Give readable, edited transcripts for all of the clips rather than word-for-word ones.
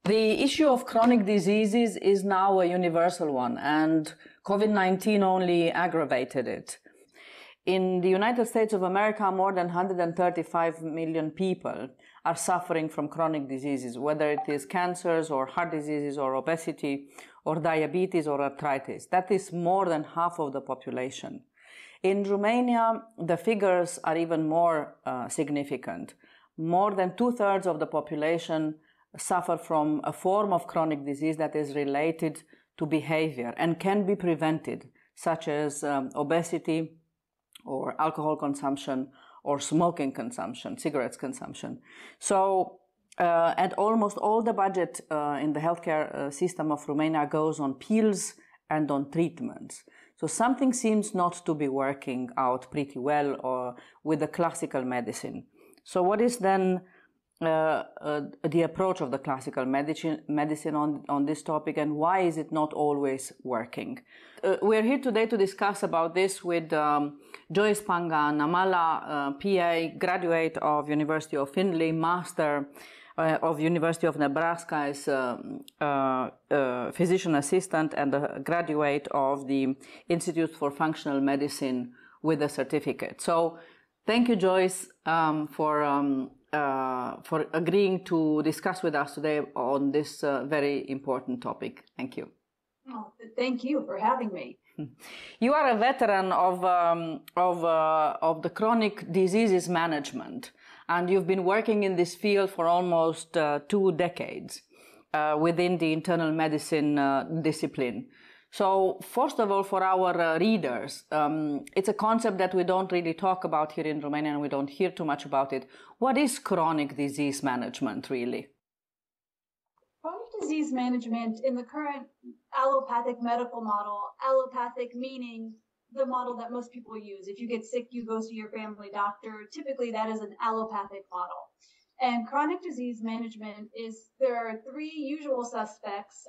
The issue of chronic diseases is now a universal one, and COVID-19 only aggravated it. In the United States of America, more than 135 million people are suffering from chronic diseases, whether it is cancers or heart diseases or obesity or diabetes or arthritis. That is more than half of the population. In Romania, the figures are even more significant. More than 2/3 of the population suffer from a form of chronic disease that is related to behavior and can be prevented, such as obesity or alcohol consumption or smoking consumption, cigarettes consumption. So, and almost all the budget in the healthcare system of Romania goes on pills and on treatments. So something seems not to be working out pretty well or with the classical medicine. So what is then the approach of the classical medicine on this topic, and why is it not always working? We're here today to discuss about this with Joyce Panganamala, PA, graduate of University of Findlay, master of University of Nebraska as physician assistant, and a graduate of the Institute for Functional Medicine with a certificate. So thank you, Joyce, for agreeing to discuss with us today on this very important topic. Thank you. Oh, thank you for having me. You are a veteran of the chronic diseases management, and you've been working in this field for almost 2 decades within the internal medicine discipline. So first of all, for our readers, it's a concept that we don't really talk about here in Romania, and we don't hear too much about it. What is chronic disease management, really? Chronic disease management in the current allopathic medical model, allopathic meaning the model that most people use. If you get sick, you go see your family doctor. Typically, that is an allopathic model. And chronic disease management there are 3 usual suspects,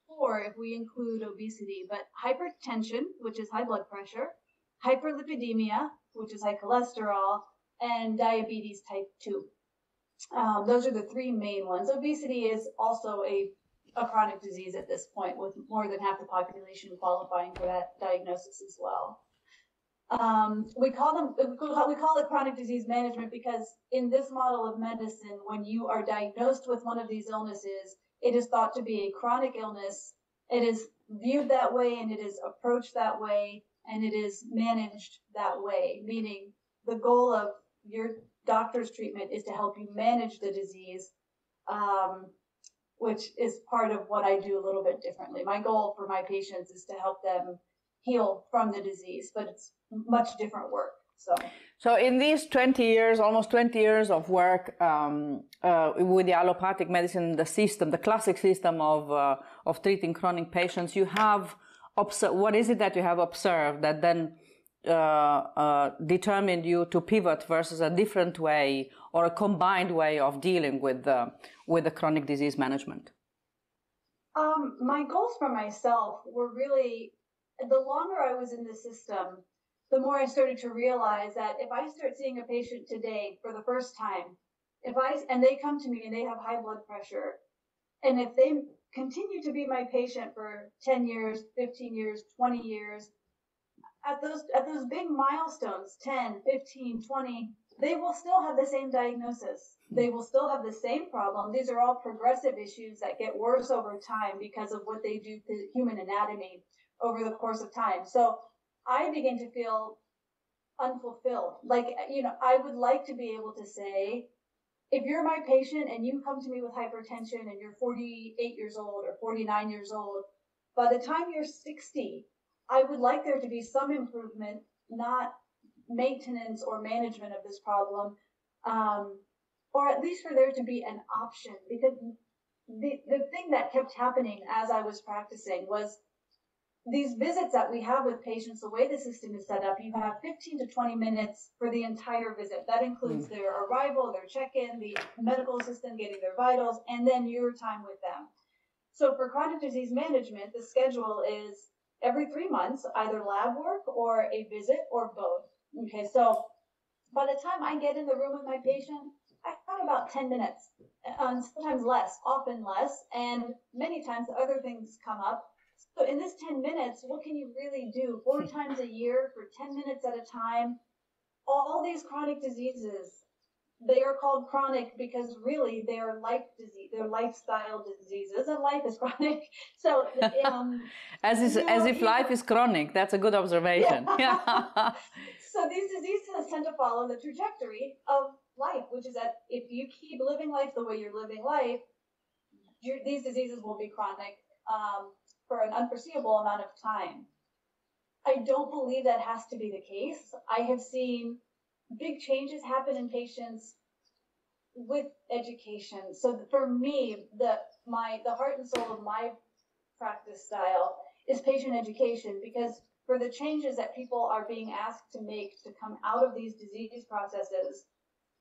4 if we include obesity, but hypertension, which is high blood pressure, hyperlipidemia, which is high cholesterol, and diabetes type 2. Those are the 3 main ones. Obesity is also a chronic disease at this point, with more than half the population qualifying for that diagnosis as well. We call it chronic disease management because in this model of medicine, when you are diagnosed with one of these illnesses, it is thought to be a chronic illness. It is viewed that way, and it is approached that way, and it is managed that way, meaning the goal of your doctor's treatment is to help you manage the disease, which is part of what I do a little bit differently. My goal for my patients is to help them heal from the disease, but it's much different work. So in these 20 years, almost 20 years of work with the allopathic medicine, the system, the classic system of treating chronic patients, you have what is it that you have observed that then determined you to pivot versus a different way or a combined way of dealing with the chronic disease management? My goals for myself were really, the longer I was in the system, the more I started to realize that if I start seeing a patient today for the first time, and they come to me and they have high blood pressure, and if they continue to be my patient for 10 years, 15 years, 20 years, at those big milestones, 10, 15, 20, they will still have the same diagnosis. They will still have the same problem. These are all progressive issues that get worse over time because of what they do to human anatomy over the course of time. So I begin to feel unfulfilled. Like, I would like to be able to say, if you're my patient and you come to me with hypertension and you're 48 years old or 49 years old, by the time you're 60, I would like there to be some improvement, not maintenance or management of this problem, or at least for there to be an option. Because the thing that kept happening as I was practicing was these visits that we have with patients, the way the system is set up, you have 15 to 20 minutes for the entire visit. That includes their arrival, their check-in, the medical assistant getting their vitals, and then your time with them. So for chronic disease management, the schedule is every 3 months, either lab work or a visit or both. Okay, so by the time I get in the room with my patient, I have about 10 minutes, sometimes less, often less, and many times other things come up. So in this 10 minutes, what can you really do? 4 times a year for 10 minutes at a time. All these chronic diseases, they are called chronic because really they are they're lifestyle diseases, and life is chronic. So as if life is chronic. That's a good observation. Yeah. So these diseases tend to follow the trajectory of life, which is that if you keep living life the way you're living life, these diseases will be chronic for an unforeseeable amount of time. I don't believe that has to be the case. I have seen big changes happen in patients with education. So for me, the heart and soul of my practice style is patient education, because for the changes that people are being asked to make to come out of these disease processes,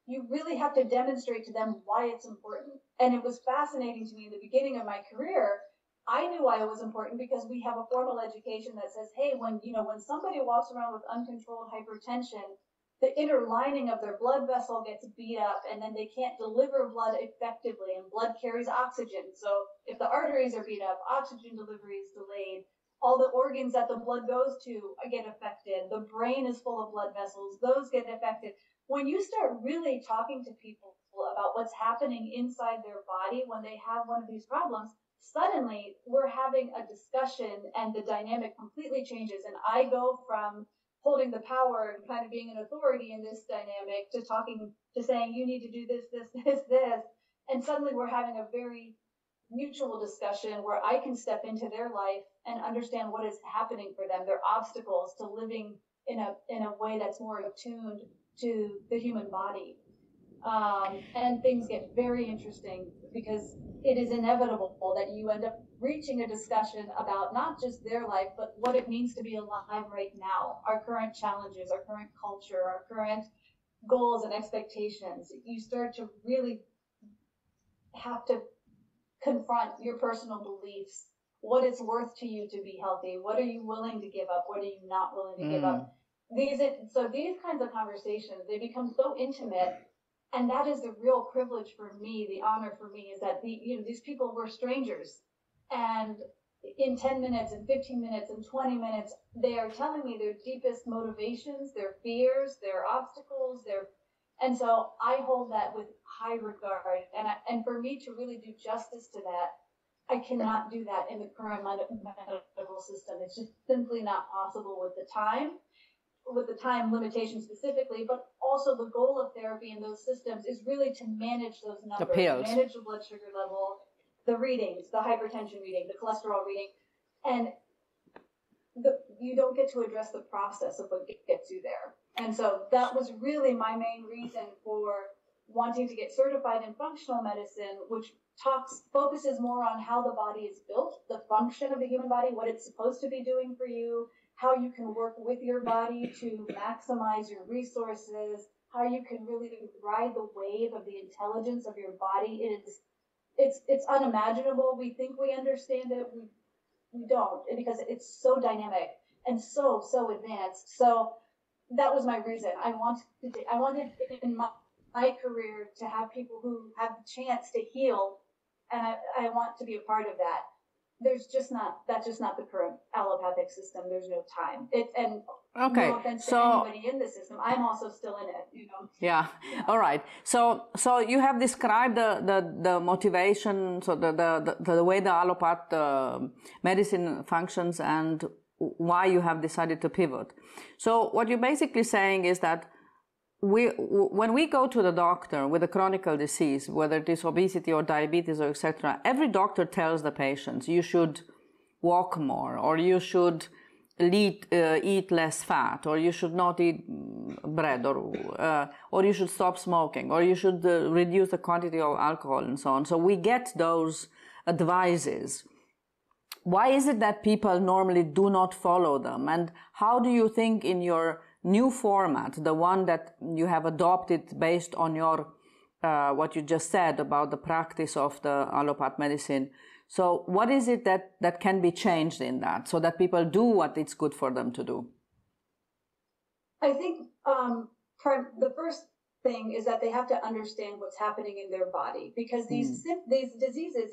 you really have to demonstrate to them why it's important. And it was fascinating to me in the beginning of my career. I knew why it was important because we have a formal education that says, hey, when somebody walks around with uncontrolled hypertension, the inner lining of their blood vessel gets beat up, and then they can't deliver blood effectively, and blood carries oxygen. So if the arteries are beat up, oxygen delivery is delayed. All the organs that the blood goes to get affected. The brain is full of blood vessels. Those get affected. When you start really talking to people about what's happening inside their body when they have one of these problems, suddenly we're having a discussion and the dynamic completely changes. And I go from holding the power and kind of being an authority in this dynamic to saying, you need to do this, this, this, this. And suddenly we're having a very mutual discussion where I can step into their life and understand what is happening for them, their obstacles to living in a way that's more attuned to the human body. And things get very interesting because it is inevitable that you end up reaching a discussion about not just their life, but what it means to be alive right now, our current challenges, our current culture, our current goals and expectations. You start to really have to confront your personal beliefs, what it's worth to you to be healthy, what are you willing to give up, what are you not willing to give up. These kinds of conversations, they become so intimate, and that is the real privilege for me, the honor for me, is that these people were strangers, and in 10 minutes and 15 minutes and 20 minutes, they are telling me their deepest motivations, their fears, their obstacles, and so I hold that with high regard. And for me to really do justice to that, I cannot do that in the current medical system. It's just simply not possible with the time limitation specifically, but also the goal of therapy in those systems is really to manage those numbers, manage the blood sugar level, the readings, the hypertension reading, the cholesterol reading, and you don't get to address the process of what gets you there. And so that was really my main reason for wanting to get certified in functional medicine, which focuses more on how the body is built, the function of the human body, what it's supposed to be doing for you, how you can work with your body to maximize your resources, how you can really ride the wave of the intelligence of your body. It's unimaginable. We think we understand it. We don't, because it's so dynamic and so advanced. So that was my reason. I wanted in my career to have people who have the chance to heal, and I want to be a part of that. That's just not the current allopathic system. There's no time. Okay. No offense to anybody in the system. I'm also still in it, Yeah. All right. So you have described the motivation, so the way the allopath medicine functions and why you have decided to pivot. So what you're basically saying is that when we go to the doctor with a chronic disease, whether it is obesity or diabetes or etc., every doctor tells the patients you should walk more, or you should eat less fat, or you should not eat bread, or you should stop smoking, or you should reduce the quantity of alcohol, and so on. So we get those advices. Why is it that people normally do not follow them? And how do you think in your new format, the one that you have adopted based on your what you just said about the practice of the allopath medicine, so what is it that can be changed in that so that people do what it's good for them to do? I think the first thing is that they have to understand what's happening in their body, because these diseases,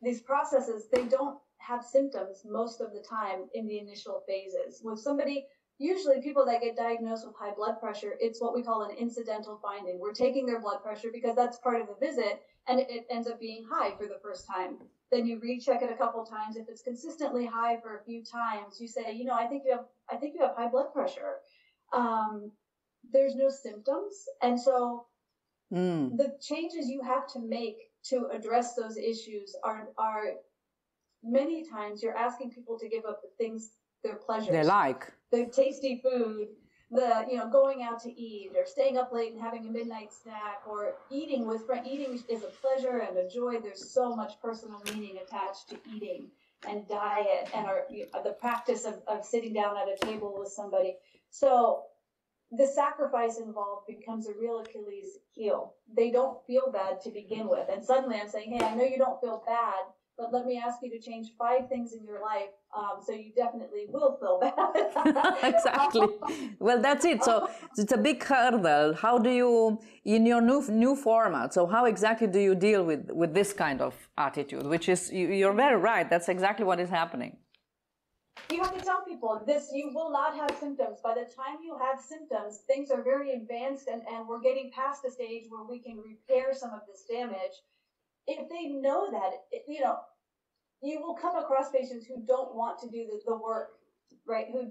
these processes, they don't have symptoms most of the time in the initial phases. When somebody, usually people that get diagnosed with high blood pressure, it's what we call an incidental finding. We're taking their blood pressure because that's part of the visit, and it ends up being high for the first time. Then you recheck it a couple times. If it's consistently high for a few times, you say, I think you have high blood pressure. There's no symptoms, and so the changes you have to make to address those issues are many times you're asking people to give up the things, their pleasures they like, the tasty food, the going out to eat, or staying up late and having a midnight snack, or eating with friends. Eating is a pleasure and a joy. There's so much personal meaning attached to eating and diet and the practice of sitting down at a table with somebody. So the sacrifice involved becomes a real Achilles heel. They don't feel bad to begin with. And suddenly I'm saying, hey, I know you don't feel bad, but let me ask you to change 5 things in your life, so you definitely will feel bad. Exactly. Well, that's it. So it's a big hurdle. How do you, in your new format, so how exactly do you deal with this kind of attitude, which is, you're very right, that's exactly what is happening. You have to tell people this, you will not have symptoms. By the time you have symptoms, things are very advanced, and we're getting past the stage where we can repair some of this damage. If they know that, you will come across patients who don't want to do the work, right? Who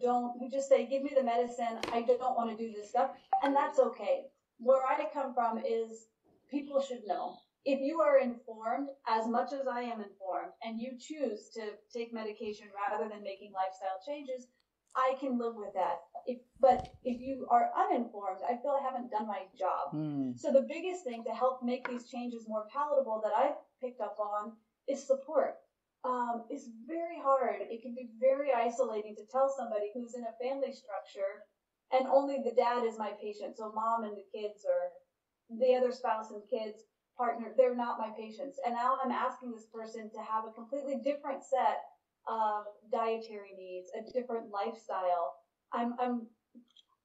just say, give me the medicine, I don't want to do this stuff. And that's okay. Where I come from is people should know. If you are informed as much as I am informed, and you choose to take medication rather than making lifestyle changes, I can live with that. But if you are uninformed, I feel I haven't done my job. So the biggest thing to help make these changes more palatable that I've picked up on is support. It's very hard. It can be very isolating to tell somebody who's in a family structure and only the dad is my patient. So mom and the kids, or the other spouse and kids, partner, they're not my patients. And now I'm asking this person to have a completely different set of dietary needs, a different lifestyle. I'm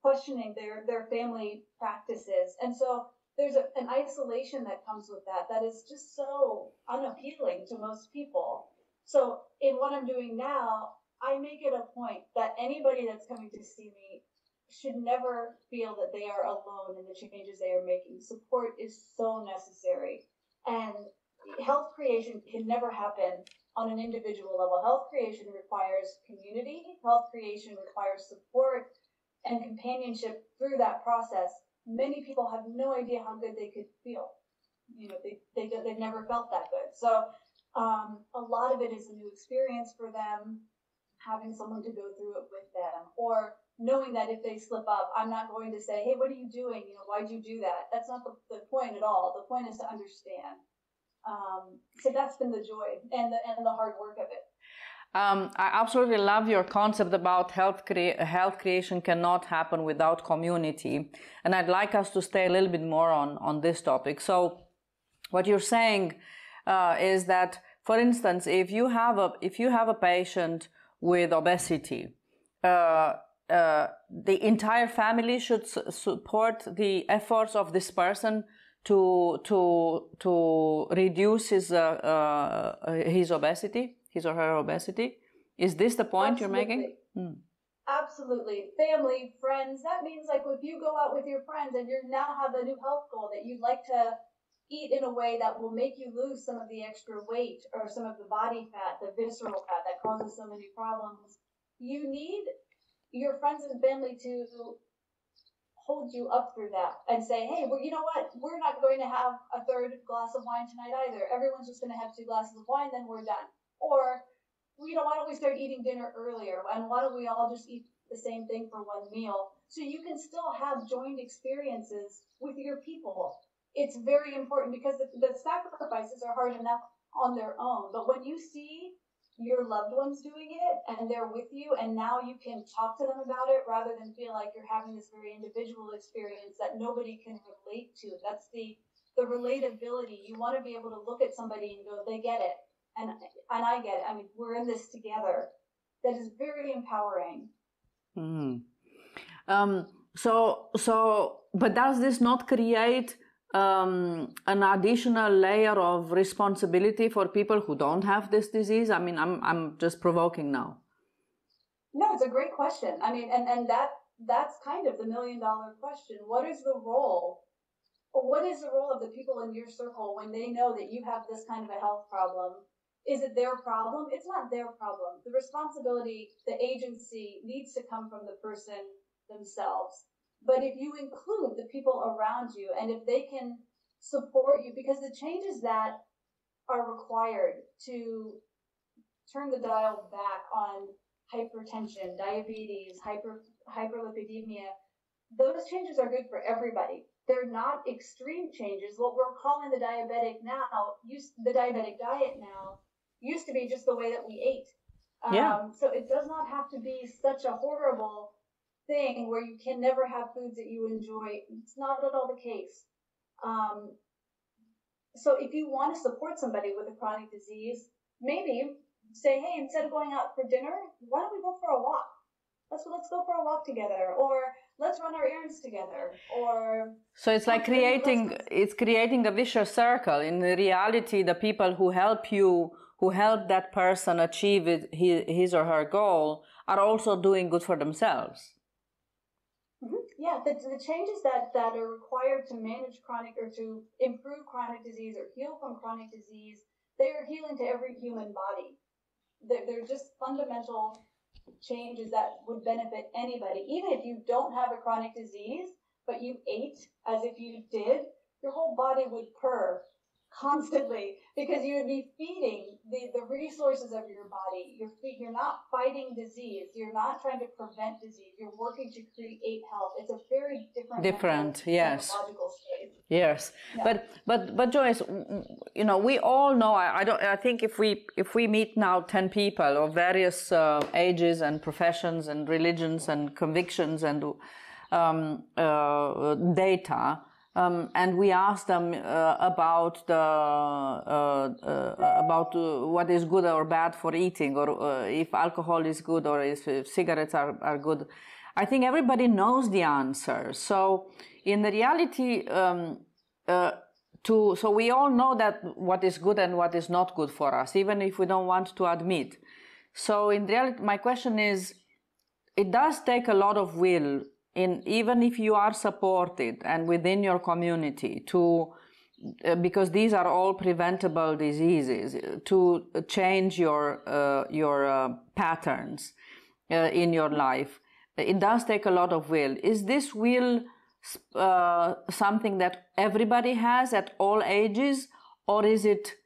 questioning their family practices. And so there's an isolation that comes with that is just so unappealing to most people. So in what I'm doing now, I make it a point that anybody that's coming to see me should never feel that they are alone in the changes they are making. Support is so necessary. And health creation can never happen on an individual level. Health creation requires community. Health creation requires support and companionship through that process. Many people have no idea how good they could feel. They've never felt that good. So a lot of it is a new experience for them, having someone to go through it with them, or knowing that if they slip up, I'm not going to say, hey, what are you doing? Why'd you do that? That's not the point at all. The point is to understand. So that's been the joy and the hard work of it. I absolutely love your concept about health creation cannot happen without community. And I'd like us to stay a little bit more on this topic. So what you're saying is that, for instance, if you have a patient with obesity, the entire family should support the efforts of this person to reduce his obesity, his or her obesity. Is this the point Absolutely. You're making? Absolutely. Family, friends. That means, like, if you go out with your friends and you now have a new health goal that you'd like to eat in a way that will make you lose some of the extra weight or some of the body fat, the visceral fat that causes so many problems, you need your friends and family to hold you up through that and say, hey, well, you know what? We're not going to have a third glass of wine tonight either. Everyone's just going to have 2 glasses of wine, then we're done. Or, why don't we start eating dinner earlier? And why don't we all just eat the same thing for one meal? So you can still have joint experiences with your people. It's very important, because the sacrifices are hard enough on their own. But when you see your loved ones doing it and they're with you, and now you can talk to them about it rather than feel like you're having this very individual experience that nobody can relate to. That's the relatability. You want to be able to look at somebody and go, they get it. And I get it. I mean, we're in this together. That is very empowering. So but does this not create an additional layer of responsibility for people who don't have this disease? I mean, I'm just provoking now. No, it's a great question. I mean, and that's kind of the $1 million question. What is the role? What is the role of the people in your circle when they know that you have this kind of a health problem? Is it their problem? It's not their problem. The responsibility, the agency needs to come from the person themselves. But if you include the people around you and if they can support you, because the changes that are required to turn the dial back on hypertension, diabetes, hyperlipidemia, those changes are good for everybody. They're not extreme changes. What we're calling the diabetic diet now used to be just the way that we ate. So it does not have to be such a horrible thing where you can never have foods that you enjoy. It's not at all the case. So if you want to support somebody with a chronic disease, maybe say, hey, instead of going out for dinner, why don't we go for a walk? Let's go for a walk together, or let's run our errands together, or so it's like creating a vicious circle. In reality, the people who help that person achieve his or her goal are also doing good for themselves. Mm-hmm. Yeah, the changes that are required to manage chronic or to improve chronic disease or heal from chronic disease, they are healing to every human body. They're just fundamental changes that would benefit anybody. Even if you don't have a chronic disease, but you ate as if you did, your whole body would purr constantly because you would be feeding the resources of your body. You're not fighting disease. You're not trying to prevent disease. You're working to create health. It's a very different yes, psychological state. Yes, yeah. But Joyce, you know, we all know. I think if we meet now 10 people of various ages and professions and religions and convictions and data. And we ask them about what is good or bad for eating, or if alcohol is good, or if cigarettes are good. I think everybody knows the answer. So in the reality, so we all know that what is good and what is not good for us, even if we don't want to admit. So in reality, my question is, it does take a lot of will, even if you are supported and within your community, because these are all preventable diseases, to change your patterns in your life. It does take a lot of will. Is this will something that everybody has at all ages, or is it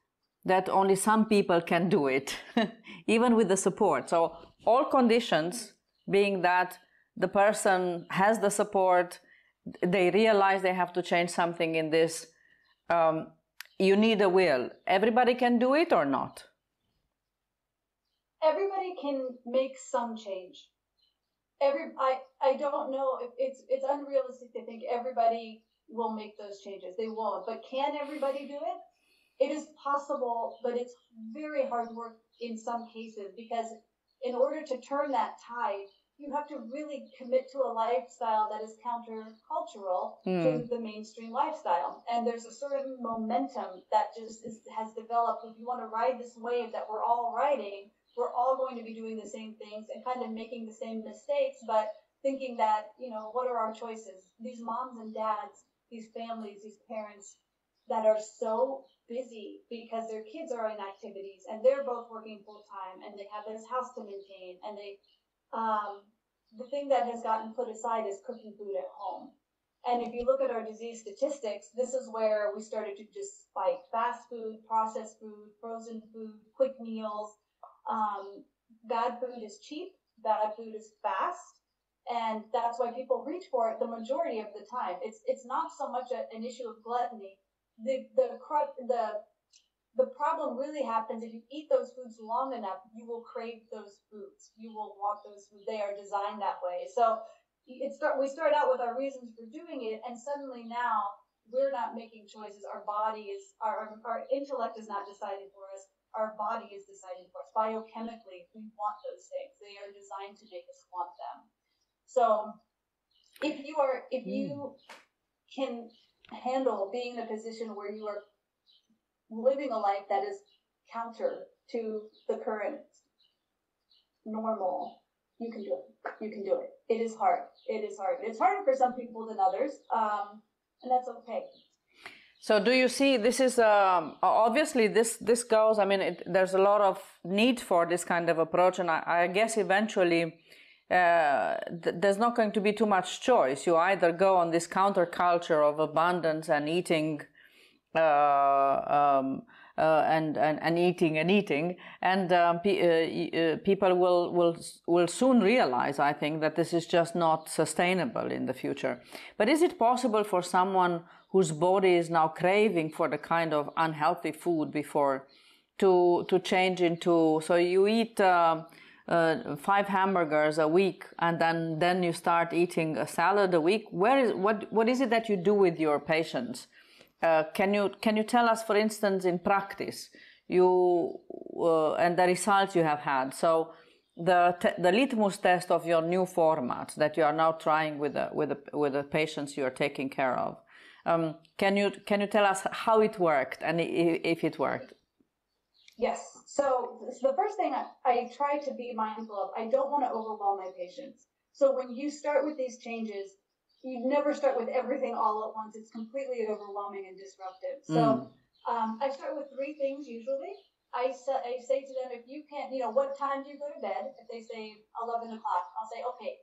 that only some people can do it, even with the support? So all conditions being that the person has the support, they realize they have to change something in this, you need a will. Everybody can do it or not? Everybody can make some change. I don't know if it's unrealistic to think everybody will make those changes. They won't. But can everybody do it? It is possible, but it's very hard work in some cases, because in order to turn that tide, you have to really commit to a lifestyle that is countercultural to the mainstream lifestyle. And there's a certain momentum that just has developed. If you want to ride this wave that we're all riding, we're all going to be doing the same things and kind of making the same mistakes, but thinking that, what are our choices? These moms and dads, these families, these parents that are so busy because their kids are in activities and they're both working full time and they have this house to maintain, and the thing that has gotten put aside is cooking food at home. And if you look at our disease statistics, this is where we started to just spike: fast food, processed food, frozen food, quick meals. Bad food is cheap, bad food is fast, and that's why people reach for it the majority of the time. It's not so much an issue of gluttony. The problem really happens if you eat those foods long enough. You will crave those foods. You will want those foods. They are designed that way. So we start out with our reasons for doing it, and suddenly now we're not making choices. Our body is our intellect is not deciding for us. Our body is deciding for us. Biochemically, we want those things. They are designed to make us want them. So if you can handle being in a position where you are living a life that is counter to the current normal, you can do it. You can do it. It is hard. It is hard. It's harder for some people than others, and that's okay. So do you see, this is, obviously this goes, I mean, there's a lot of need for this kind of approach, and I guess eventually there's not going to be too much choice. You either go on this counterculture of abundance and eating, and eating, and people will soon realize, I think, that this is just not sustainable in the future. But is it possible for someone whose body is now craving for the kind of unhealthy food before to change into, so you eat 5 hamburgers a week and then you start eating a salad a week? What is it that you do with your patients? Can you tell us, for instance, in practice, you and the results you have had? So the litmus test of your new format that you are now trying with the patients you are taking care of. Can you tell us how it worked and if it worked? Yes. So the first thing I try to be mindful of, I don't want to overwhelm my patients. So when you start with these changes, you never start with everything all at once. It's completely overwhelming and disruptive. So I start with 3 things usually. I say to them, if you can't, what time do you go to bed? If they say 11 o'clock, I'll say, okay,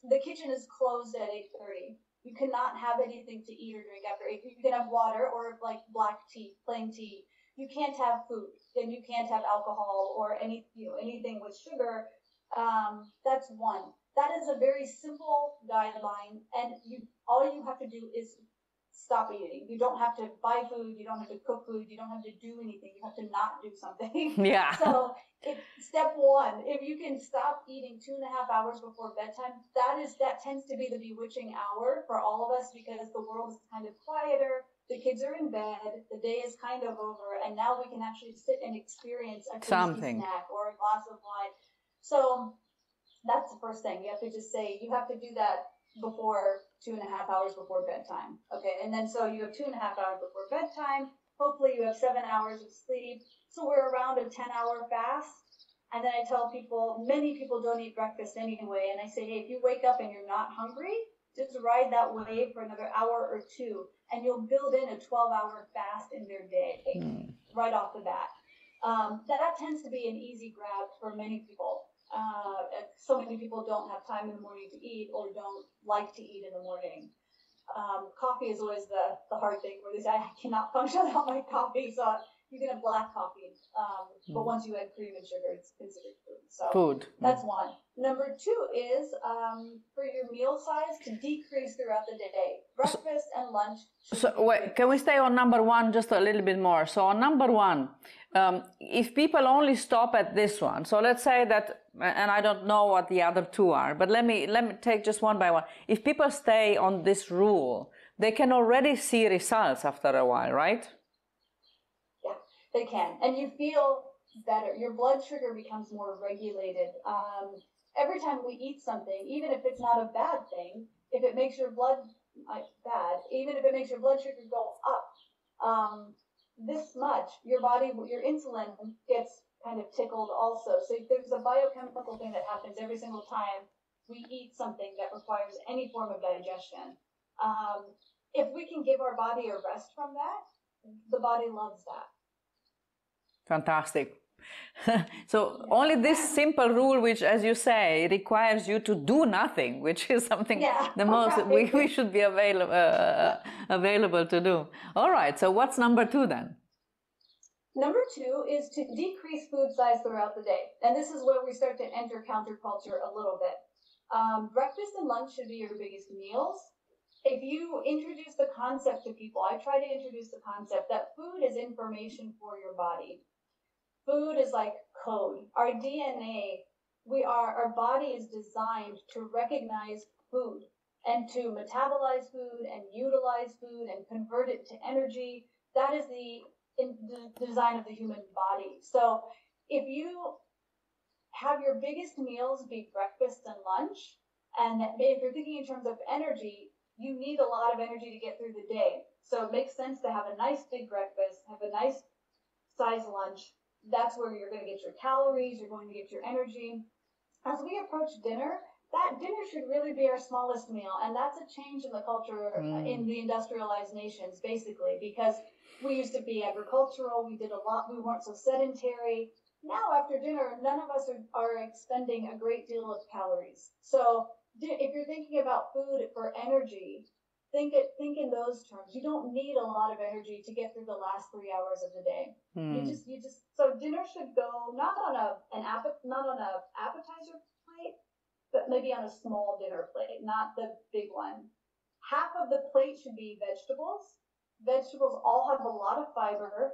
the kitchen is closed at 8:30. You cannot have anything to eat or drink after 8. You can have water or like black tea, plain tea. You can't have food, and you can't have alcohol or anything with sugar. That's one. That is a very simple guideline, and all you have to do is stop eating. You don't have to buy food. You don't have to cook food. You don't have to do anything. You have to not do something. Yeah. So step 1, if you can stop eating 2.5 hours before bedtime, that tends to be the bewitching hour for all of us, because the world is kind of quieter. The kids are in bed. The day is kind of over, and now we can actually sit and experience a tasty snack or a glass of wine. So that's the first thing. You have to just say, you have to do that before 2.5 hours before bedtime. Okay. And then so you have 2.5 hours before bedtime. Hopefully you have 7 hours of sleep. So we're around a 10-hour fast. And then I tell people, many people don't eat breakfast anyway. And I say, hey, if you wake up and you're not hungry, just ride that wave for another hour or 2, and you'll build in a 12-hour fast in their day right off the bat. That tends to be an easy grab for many people. So many people don't have time in the morning to eat or don't like to eat in the morning. Coffee is always the hard thing, where they say, I cannot function without my coffee. So you can have black coffee, but once you add cream and sugar, it's considered food. So that's one. Number 2 is for your meal size to decrease throughout the day. Breakfast and lunch. So wait, can we stay on number 1 just a little bit more? So on number 1, if people only stop at this one, so let's say that, and I don't know what the other 2 are, but let me take just one by one. If people stay on this rule, they can already see results after a while, right? Yeah, they can. And you feel better. Your blood sugar becomes more regulated. Every time we eat something, even if it's not a bad thing, if it makes your blood even if it makes your blood sugar go up this much, your insulin gets kind of tickled also. So there's a biochemical thing that happens every single time we eat something that requires any form of digestion. If we can give our body a rest from that, the body loves that. Fantastic. So only this simple rule, which, as you say, requires you to do nothing, which is something the most we should be available to do. All right. So what's number 2 then? Number 2 is to decrease food size throughout the day. And this is where we start to enter counterculture a little bit. Breakfast and lunch should be your biggest meals. If you introduce the concept to people, I try to introduce the concept that food is information for your body. Food is like code. Our DNA, our body is designed to recognize food and to metabolize food and utilize food and convert it to energy. That is the design of the human body. So if you have your biggest meals be breakfast and lunch, and if you're thinking in terms of energy, you need a lot of energy to get through the day. So it makes sense to have a nice big breakfast, have a nice size lunch. That's where you're going to get your calories, you're going to get your energy. As we approach dinner, that dinner should really be our smallest meal. And that's a change in the culture in the industrialized nations, basically, because we used to be agricultural, we did a lot, we weren't so sedentary. Now, after dinner, none of us are expending a great deal of calories. So if you're thinking about food for energy, think in those terms. You don't need a lot of energy to get through the last 3 hours of the day. You just so dinner should go not on an appetizer plate, but maybe on a small dinner plate, not the big one. Half of the plate should be vegetables. Vegetables all have a lot of fiber.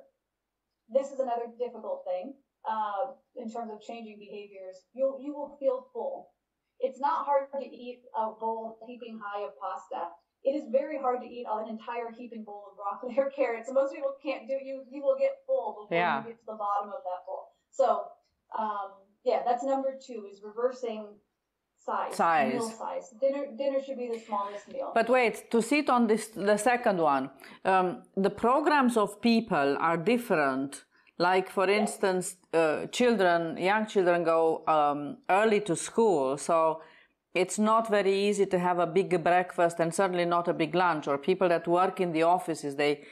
This is another difficult thing in terms of changing behaviors. You will feel full. It's not hard to eat a bowl heaping high of pasta. It is very hard to eat an entire heaping bowl of broccoli or carrots. So most people can't do. You will get full before you get to the bottom of that bowl. So that's number 2 is reversing size. Meal size. Dinner should be the smallest meal. But wait, to sit on the second one, the programs of people are different. Like, for instance, young children go early to school, so it's not very easy to have a big breakfast and certainly not a big lunch. Or people that work in the offices, they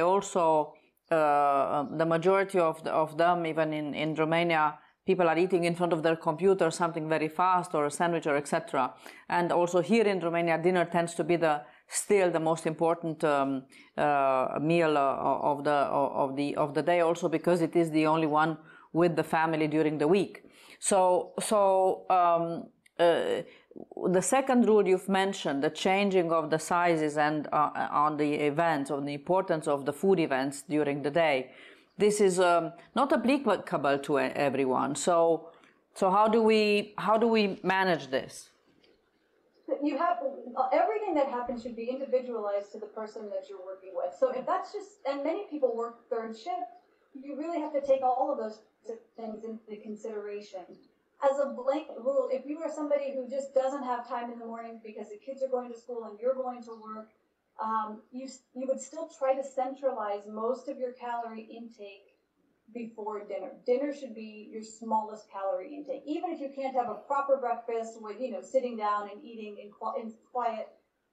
also, the majority of them, even in Romania, people are eating in front of their computer something very fast, or a sandwich, or etc. And also here in Romania, dinner tends to be still the most important meal of the day, also because it is the only one with the family during the week. So the second rule you've mentioned, the changing of the sizes and on the events, on the importance of the food events during the day. This is not applicable to everyone. So how do we manage this? You have everything that happens should be individualized to the person that you're working with. So if that's and many people work third shift, you really have to take all of those things into consideration. As a blanket rule, if you are somebody who just doesn't have time in the morning because the kids are going to school and you're going to work, you would still try to centralize most of your calorie intake before dinner. Dinner should be your smallest calorie intake. Even if you can't have a proper breakfast with, sitting down and eating in quiet,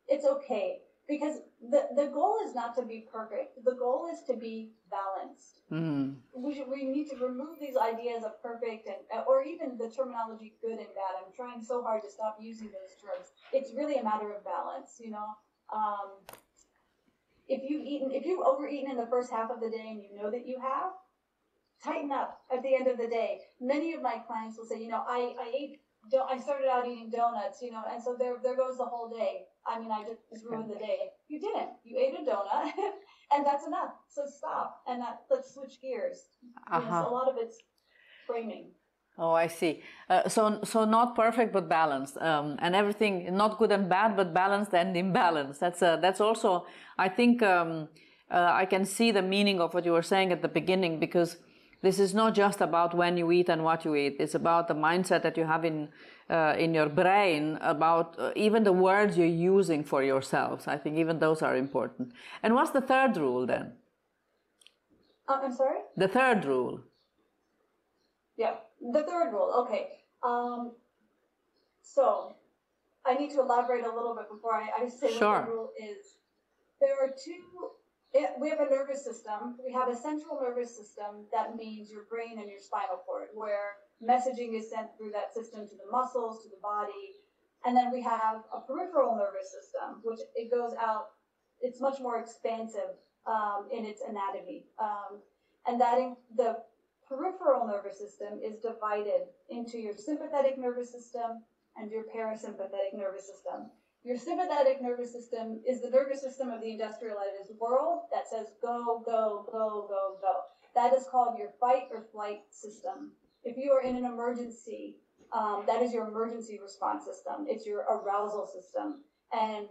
it's okay. Because the goal is not to be perfect. The goal is to be balanced. We need to remove these ideas of perfect or even the terminology good and bad. I'm trying so hard to stop using those terms. It's really a matter of balance, If you've overeaten in the first half of the day and you know that you have, tighten up at the end of the day. Many of my clients will say, I started out eating donuts, and so there goes the whole day. I mean, I just ruined the day. You didn't. You ate a donut, and that's enough. So stop, and let's switch gears. So a lot of it's framing. Oh, I see. So not perfect, but balanced, and everything not good and bad, but balanced and imbalanced. That's also, I think, I can see the meaning of what you were saying at the beginning, because this is not just about when you eat and what you eat. It's about the mindset that you have in your brain, about even the words you're using for yourselves. I think even those are important. And what's the third rule then? I'm sorry? The third rule. Yeah, the third rule. Okay. So I need to elaborate a little bit before I say what the rule is. There are we have a nervous system. We have a central nervous system. That means your brain and your spinal cord, where messaging is sent through that system to the muscles, to the body. And then we have a peripheral nervous system, which it goes out. It's much more expansive in its anatomy. And the peripheral nervous system is divided into your sympathetic nervous system and your parasympathetic nervous system. Your sympathetic nervous system is the nervous system of the industrialized world that says go, go, go, go, go. That is called your fight or flight system. If you are in an emergency, that is your emergency response system. It's your arousal system. And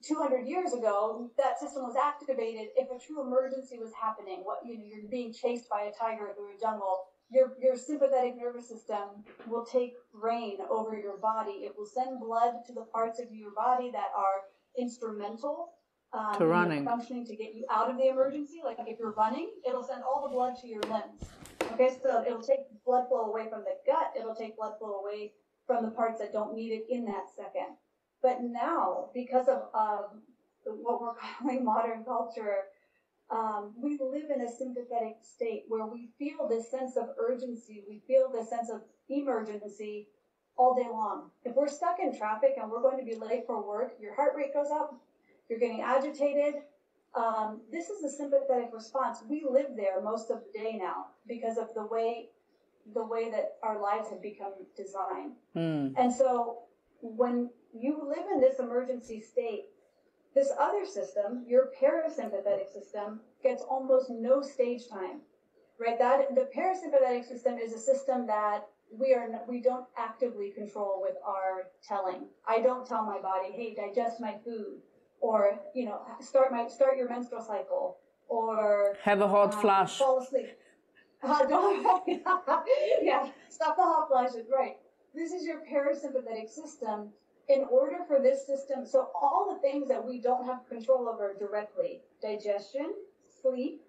200 years ago, that system was activated if a true emergency was happening. You're being chased by a tiger through a jungle. Your sympathetic nervous system will take reign over your body. It will send blood to the parts of your body that are instrumental to running, functioning to get you out of the emergency. Like if you're running, it'll send all the blood to your limbs. Okay, so it'll take blood flow away from the gut. It'll take blood flow away from the parts that don't need it in that second. But now, because of what we're calling modern culture, we live in a sympathetic state where we feel this sense of urgency. We feel this sense of emergency all day long. If we're stuck in traffic and we're going to be late for work, your heart rate goes up, you're getting agitated. This is a sympathetic response. We live there most of the day now because of the way that our lives have become designed. And so when you live in this emergency state, this other system, your parasympathetic system, gets almost no stage time, right? That the parasympathetic system is a system that we don't actively control with our telling. I don't tell my body, hey, digest my food, or start your menstrual cycle, or have a hot flash, fall asleep. Yeah, stop the hot flashes. Right. This is your parasympathetic system. In order for this system, so all the things that we don't have control over directly, digestion, sleep,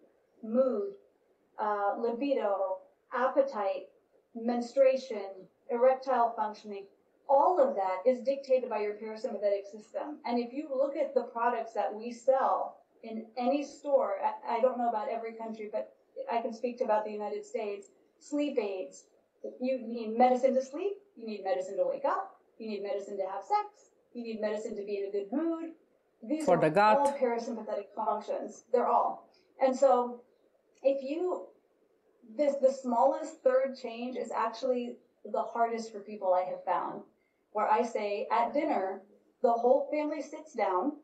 mood, libido, appetite, menstruation, erectile functioning, all of that is dictated by your parasympathetic system. And if you look at the products that we sell in any store, I don't know about every country, but I can speak about the United States, sleep aids. You need medicine to sleep, you need medicine to wake up, you need medicine to have sex, you need medicine to be in a good mood. These for are the gut, all parasympathetic functions. They're all. And so if the smallest third change is actually the hardest for people I have found, where I say at dinner, the whole family sits down,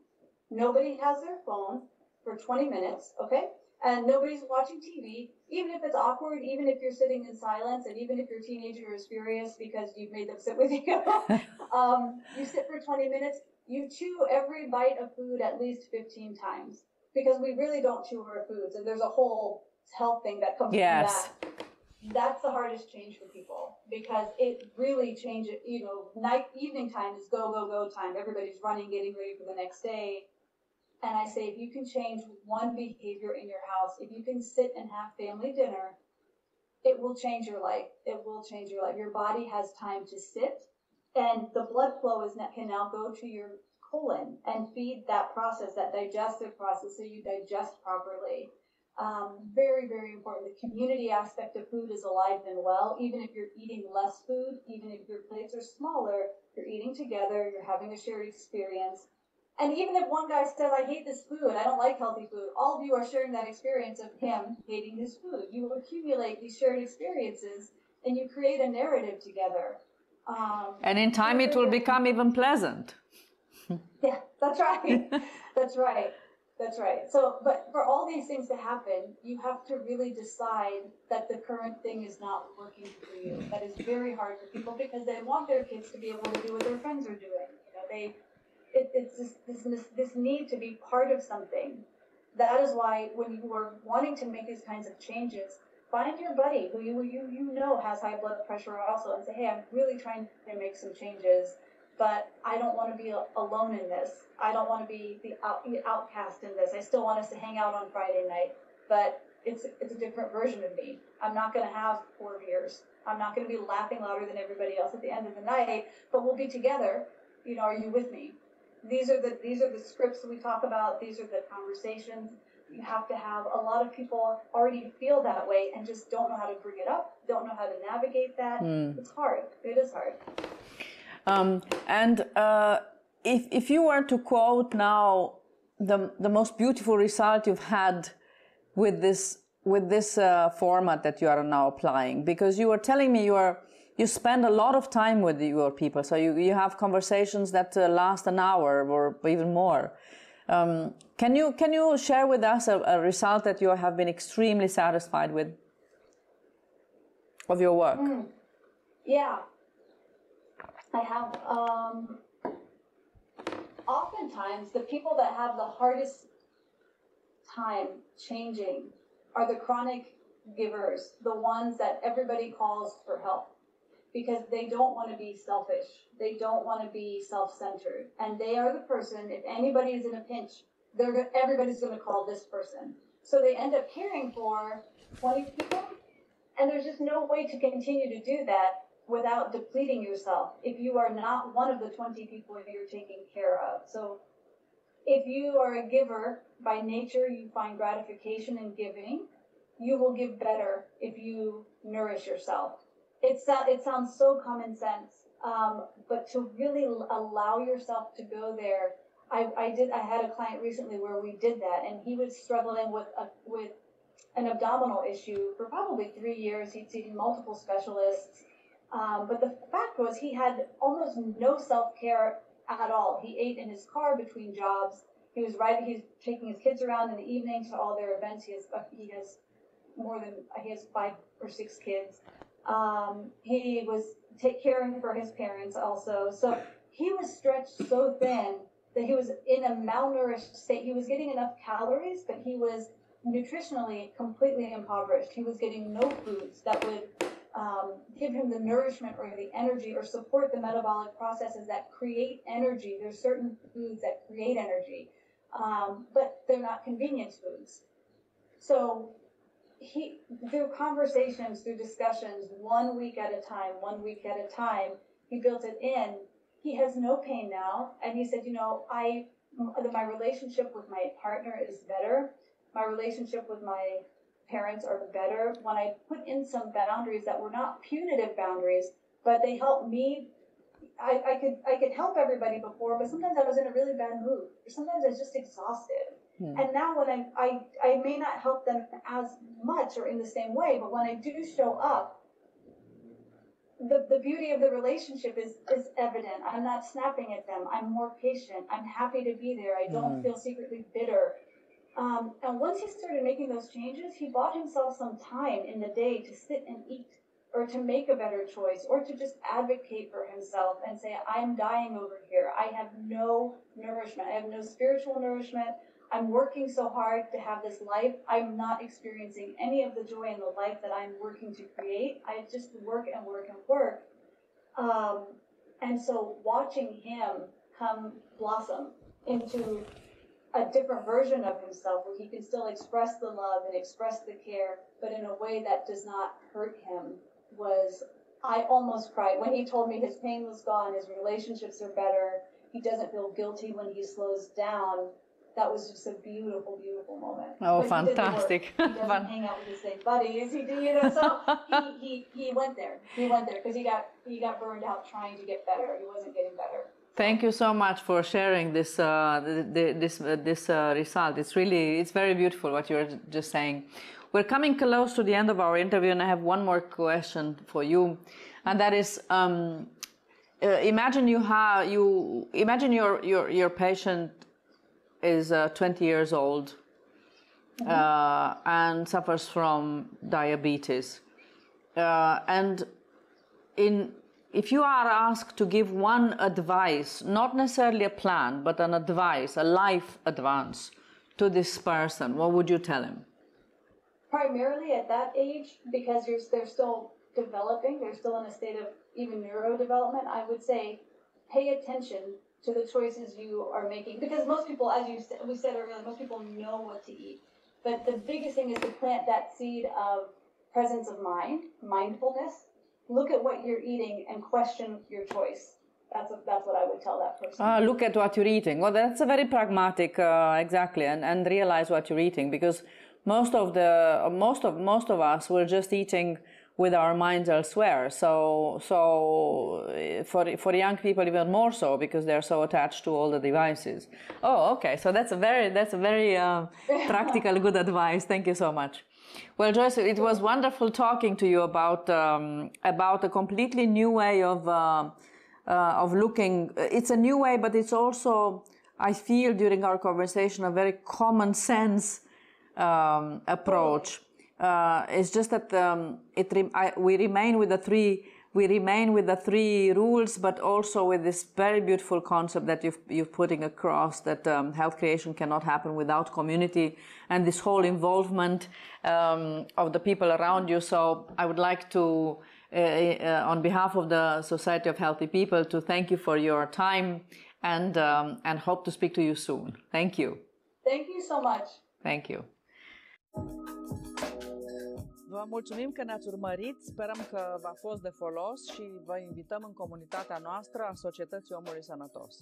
nobody has their phone for 20 minutes, okay? And nobody's watching TV, even if it's awkward, even if you're sitting in silence, and even if your teenager is furious because you've made them sit with you. You sit for 20 minutes, you chew every bite of food at least 15 times, because we really don't chew our foods, and there's a whole health thing that comes from that. That's the hardest change for people, because it really changes, evening time is go time. Everybody's running, getting ready for the next day. And I say, if you can change one behavior in your house, if you can sit and have family dinner, it will change your life. It will change your life. Your body has time to sit, and the blood flow can now go to your colon and feed that process, that digestive process, so you digest properly. Very, very important. The community aspect of food is alive and well. Even if you're eating less food, even if your plates are smaller, you're eating together, you're having a shared experience. And even if one guy says, I hate this food, I don't like healthy food, all of you are sharing that experience of him hating his food. You accumulate these shared experiences, and you create a narrative together. And in time it will become even pleasant. Yeah, that's right. That's right. That's right. So, but for all these things to happen, you have to really decide that the current thing is not working for you. That is very hard for people, because they want their kids to be able to do what their friends are doing. It's just this need to be part of something. That is why when you are wanting to make these kinds of changes, find your buddy who you know has high blood pressure also, and say, hey, I'm really trying to make some changes, but I don't want to be alone in this. I don't want to be the outcast in this. I still want us to hang out on Friday night, but it's a different version of me. I'm not going to have 4 beers. I'm not going to be laughing louder than everybody else at the end of the night, but we'll be together. Are you with me? These are the scripts we talk about. These are the conversations you have to have. A lot of people already feel that way and just don't know how to bring it up, don't know how to navigate that. It's hard. It is hard. If you were to quote now the most beautiful result you've had with this format that you are now applying, because you were telling me you spend a lot of time with your people, so you have conversations that last an hour or even more. Can you share with us a result that you have been extremely satisfied with of your work? Yeah, I have. Oftentimes, the people that have the hardest time changing are the chronic givers, the ones that everybody calls for help. because they don't want to be selfish. They don't want to be self-centered. And they are the person, if anybody is in a pinch, everybody's going to call this person. So they end up caring for 20 people, and there's just no way to continue to do that without depleting yourself if you are not one of the 20 people you're taking care of. So if you are a giver by nature, you find gratification in giving, you will give better if you nourish yourself. It sounds so common sense, but to really allow yourself to go there, I had a client recently where we did that, and he was struggling with an abdominal issue for probably 3 years. He'd seen multiple specialists, but the fact was he had almost no self-care at all. He ate in his car between jobs. He's taking his kids around in the evening to all their events. He has 5 or 6 kids. He was caring for his parents also. So he was stretched so thin that he was in a malnourished state. He was getting enough calories, but he was nutritionally completely impoverished. He was getting no foods that would give him the nourishment or the energy or support the metabolic processes that create energy. There's certain foods that create energy, but they're not convenience foods. So through conversations, through discussions, 1 week at a time, he built it in. He has no pain now. And he said, my relationship with my partner is better. My relationship with my parents are better. When I put in some boundaries that were not punitive boundaries, but they helped me. I could help everybody before, but sometimes I was in a really bad mood. Or sometimes I was just exhausted. And now when I may not help them as much or in the same way, but when I do show up, the beauty of the relationship is evident. I'm not snapping at them. I'm more patient. I'm happy to be there. I don't feel secretly bitter. And once he started making those changes, he bought himself some time in the day to sit and eat, or to make a better choice, or to just advocate for himself and say, I'm dying over here. I have no nourishment. I have no spiritual nourishment. I'm working so hard to have this life. I'm not experiencing any of the joy in the life that I'm working to create. I just work and work and work. And so watching him come blossom into a different version of himself where he can still express the love and express the care, but in a way that does not hurt him, I almost cried. When he told me his pain was gone, his relationships are better, he doesn't feel guilty when he slows down. That was just a beautiful, beautiful moment. Oh, but fantastic. He doesn't hang out with his same buddies. So he went there. He went there because he got burned out trying to get better. He wasn't getting better. Thank you so much for sharing this result. It's very beautiful what you're just saying. We're coming close to the end of our interview, and I have one more question for you, and that is, imagine your patient is 20 years old and suffers from diabetes, if you are asked to give one advice, not necessarily a plan, but an advice, a life advance to this person, what would you tell him? Primarily at that age, because they're still developing, they're still in a state of even neurodevelopment, I would say pay attention to the choices you are making. Because most people, as we said earlier, most people know what to eat. But the biggest thing is to plant that seed of presence of mind, mindfulness. Look at what you're eating and question your choice. That's what I would tell that person. Look at what you're eating. Well, that's a very pragmatic, exactly, and realize what you're eating, because most of us were just eating with our minds elsewhere. So for young people even more so, because they're so attached to all the devices. Oh, okay. So that's a very practical, good advice. Thank you so much. Well, Joyce, it was wonderful talking to you about a completely new way of looking. It's a new way, but it's also, I feel during our conversation, a very common sense approach. It's just that we remain with the three rules, but also with this very beautiful concept that you're putting across, that health creation cannot happen without community and this whole involvement of the people around you. So I would like to on behalf of the Society of Healthy People to thank you for your time and hope to speak to you soon. Thank you. Thank you so much. Thank you. Vă mulțumim că ne-ați urmărit, sperăm că v-a fost de folos și vă invităm în comunitatea noastră a Societății Omului Sănătos.